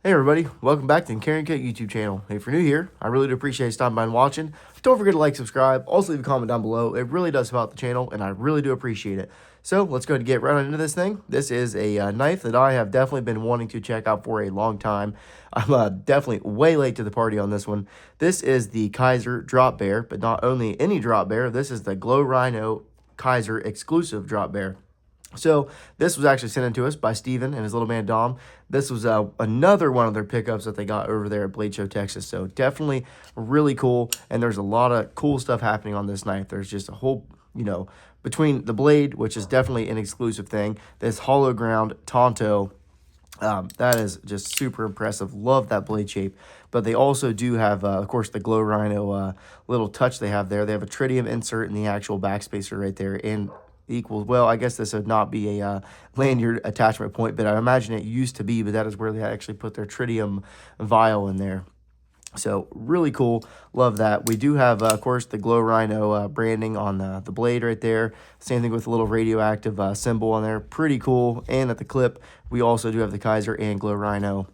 Hey everybody, welcome back to the Carryandcut YouTube channel. Hey, if you're new here, I really do appreciate you stopping by and watching. Don't forget to like, subscribe, also leave a comment down below. It really does help out the channel, and I really do appreciate it. So let's go ahead and get right on into this thing. This is a knife that I have definitely been wanting to check out for a long time. I'm definitely way late to the party on this one. This is the Kizer Drop Bear, but not only any drop bear, this is the Glow Rhino Kizer exclusive drop bear. So this was actually sent in to us by Steven and his little man Dom. This was another one of their pickups that they got over there at Blade Show, Texas. So definitely really cool, and there's a lot of cool stuff happening on this knife. There's just a whole, between the blade, which is definitely an exclusive thing, this hollow ground tanto, that is just super impressive. Love that blade shape. But they also do have, of course, the Glow Rhino little touch they have there. They have a tritium insert in the actual backspacer right there, and equals, well, I guess this would not be a lanyard attachment point, but I imagine it used to be, but that is where they actually put their tritium vial in there. So really cool. Love that. We do have, of course, the Glow Rhino branding on the blade right there. Same thing with a little radioactive symbol on there. Pretty cool. And at the clip, we also do have the Kizer and Glow Rhino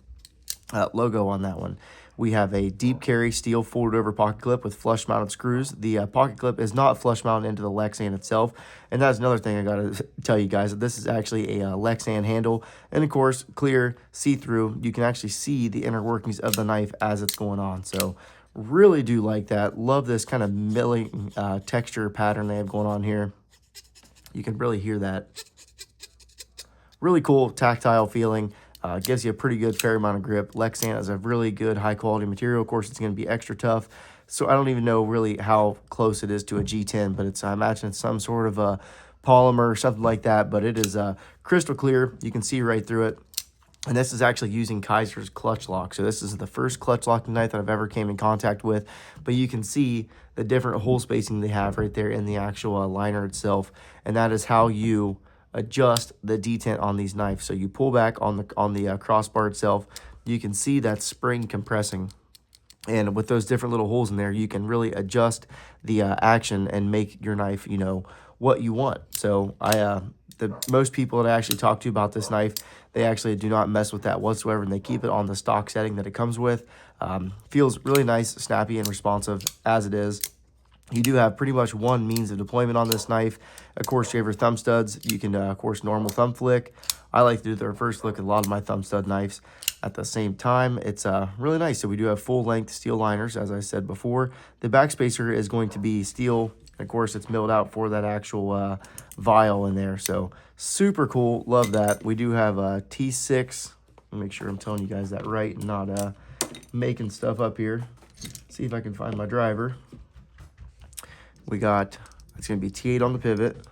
logo on that one. We have a deep carry steel folded over pocket clip with flush mounted screws. The pocket clip is not flush mounted into the Lexan itself. And that's another thing I got to tell you guys, that this is actually a Lexan handle. And of course, clear, see-through. You can actually see the inner workings of the knife as it's going on. So really do like that. Love this kind of milling texture pattern they have going on here. You can really hear that. Really cool tactile feeling. Gives you a pretty good fair amount of grip. Lexan is a really good high quality material. Of course, it's going to be extra tough. So I don't even know really how close it is to a G10, but it's, I imagine it's some sort of a polymer or something like that. But it is crystal clear. You can see right through it. And this is actually using Kizer's clutch lock. So this is the first clutch locking knife that I've ever came in contact with. But you can see the different hole spacing they have right there in the actual liner itself. And that is how you adjust the detent on these knives. So you pull back on the crossbar itself, you can see that spring compressing, and with those different little holes in there, you can really adjust the action and make your knife what you want. So most people that I actually talk to about this knife, they actually do not mess with that whatsoever, and they keep it on the stock setting that it comes with. Feels really nice, snappy, and responsive as it is. You do have pretty much one means of deployment on this knife. Of course, you have your thumb studs. You can, of course, normal thumb flick. I like to do the reverse flick with a lot of my thumb stud knives. At the same time, it's really nice. So we do have full-length steel liners, as I said before. The backspacer is going to be steel. Of course, it's milled out for that actual vial in there. So super cool. Love that. We do have a T6. Make sure I'm telling you guys that right and not making stuff up here. See if I can find my driver. We got, it's going to be T8 on the pivot,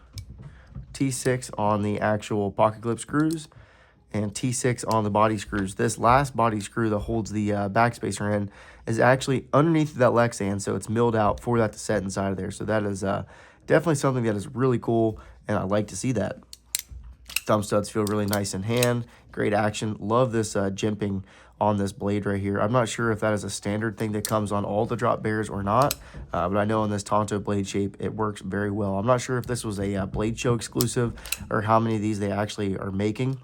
T6 on the actual pocket clip screws, and T6 on the body screws. This last body screw that holds the backspacer in is actually underneath that Lexan, so it's milled out for that to set inside of there. So that is definitely something that is really cool, and I like to see that. Thumb studs feel really nice in hand. Great action. Love this jimping on this blade right here. I'm not sure if that is a standard thing that comes on all the drop bears or not, but I know in this tanto blade shape, it works very well. I'm not sure if this was a Blade Show exclusive or how many of these they actually are making,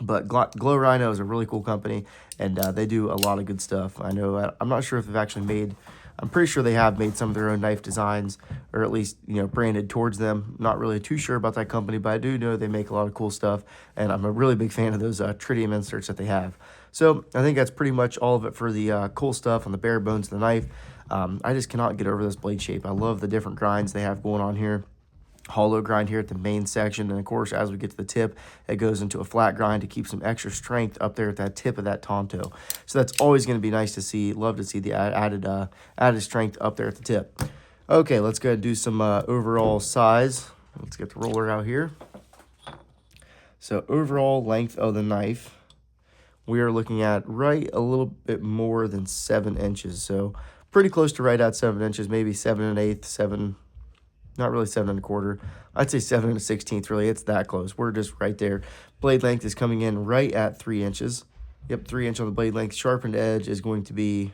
but Glow Rhino is a really cool company, and they do a lot of good stuff. I know, I'm not sure if they've actually made, I'm pretty sure they have made some of their own knife designs, or at least, branded towards them. Not really too sure about that company, but I do know they make a lot of cool stuff, and I'm a really big fan of those tritium inserts that they have. So I think that's pretty much all of it for the cool stuff on the bare bones of the knife. I just cannot get over this blade shape. I love the different grinds they have going on here. Hollow grind here at the main section, and of course, as we get to the tip, it goes into a flat grind to keep some extra strength up there at that tip of that tanto. So that's always going to be nice to see. Love to see the added strength up there at the tip. Okay, let's go ahead and do some overall size. Let's get the roller out here. So overall length of the knife, we are looking at right a little bit more than 7 inches. So pretty close to right at 7 inches, maybe 7 1/8, 7, not really 7 1/4. I'd say 7 1/16, really. It's that close. We're just right there. Blade length is coming in right at 3 inches. Yep, 3 inch on the blade length. Sharpened edge is going to be,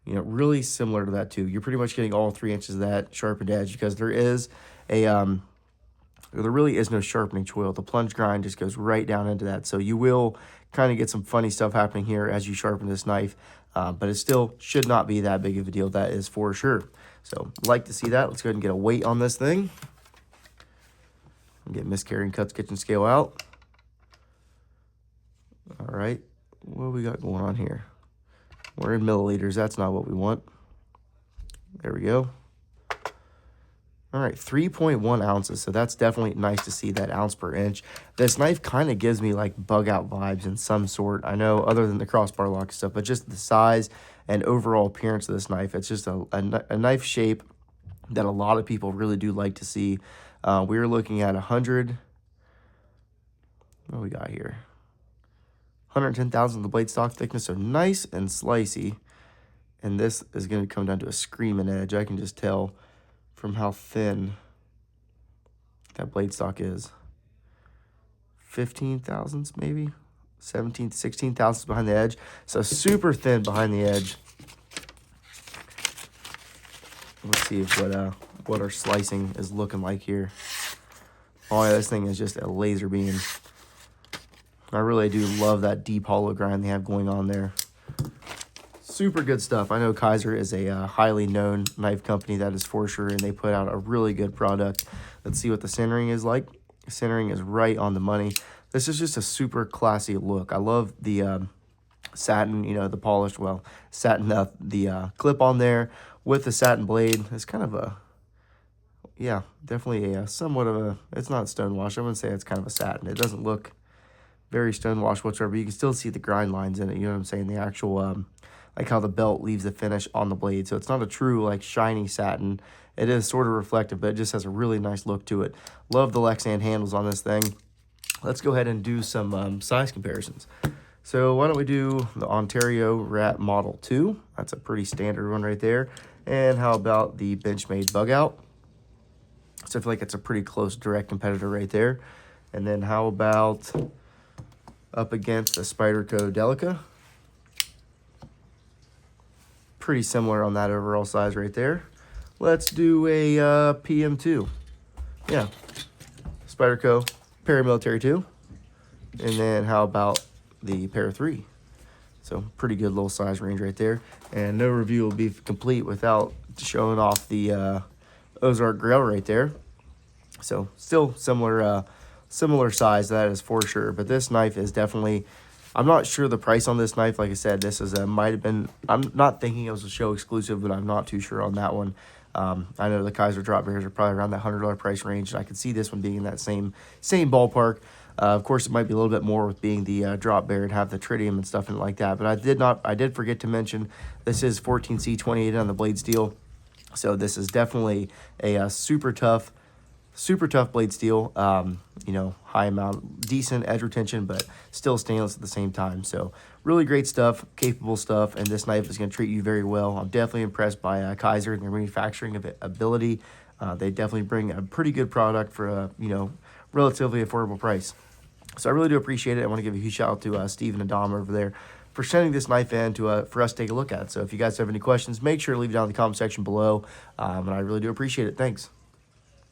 really similar to that too. You're pretty much getting all 3 inches of that sharpened edge, because there is a there really is no sharpening choil. The plunge grind just goes right down into that. So you will kind of get some funny stuff happening here as you sharpen this knife, but it still should not be that big of a deal. That is for sure. So like to see that. Let's go ahead and get a weight on this thing. Get Miss Carryandcut's kitchen scale out. All right, what do we got going on here? We're in milliliters. That's not what we want. There we go. All right, 3.1 ounces. So that's definitely nice to see that ounce per inch. This knife kind of gives me like bug out vibes in some sort. I know other than the crossbar lock and stuff, but just the size and overall appearance of this knife. It's just a knife shape that a lot of people really do like to see. We were looking at 100. What do we got here? 110 thousandths of the blade stock thickness, so nice and slicey. And this is going to come down to a screaming edge. I can just tell from how thin that blade stock is. 15 thousandths maybe, 17, 16 thousandths behind the edge. So super thin behind the edge. Let's see if what our slicing is looking like here. Oh yeah, this thing is just a laser beam. I really do love that deep hollow grind they have going on there. Super good stuff. I know Kizer is a highly known knife company, that is for sure, and they put out a really good product. Let's see what the centering is like. Centering is right on the money. This is just a super classy look. I love the satin, you know, the polished, well, satin, the clip on there with the satin blade. It's kind of a, yeah, definitely a somewhat of a, it's not stonewash. I wouldn't say it's kind of a satin. It doesn't look very stonewash whatsoever. You can still see the grind lines in it, you know what I'm saying? The actual, like how the belt leaves the finish on the blade. So it's not a true like shiny satin. It is sort of reflective, but it just has a really nice look to it. Love the Lexan handles on this thing. Let's go ahead and do some size comparisons. So why don't we do the Ontario Rat Model 2? That's a pretty standard one right there. And how about the Benchmade Bug Out? So I feel like it's a pretty close direct competitor right there. And then how about up against the Spyderco Delica? Pretty similar on that overall size right there. Let's do a PM2. Yeah, Spyderco Paramilitary 2. And then how about the Para 3? So pretty good little size range right there. And no review will be complete without showing off the Ozark Grail right there. So still similar size, that is for sure. But this knife is definitely, I'm not sure the price on this knife. Like I said, this is might have been, I'm not thinking it was a show exclusive, but I'm not too sure on that one. I know the Kizer drop bears are probably around that $100 price range, and I could see this one being in that same ballpark. Of course, it might be a little bit more with being the drop bear and have the tritium and stuff and like that. But I did forget to mention this is 14C28 on the blade steel, so this is definitely a super tough blade steel. You know, high amount, decent edge retention, but still stainless at the same time. So really great stuff, capable stuff, and this knife is going to treat you very well. I'm definitely impressed by Kizer and their manufacturing ability. They definitely bring a pretty good product for a, you know, relatively affordable price. So I really do appreciate it. I want to give a huge shout out to Steve and Adam over there for sending this knife in to for us to take a look at. So if you guys have any questions, make sure to leave it down in the comment section below. And I really do appreciate it. Thanks.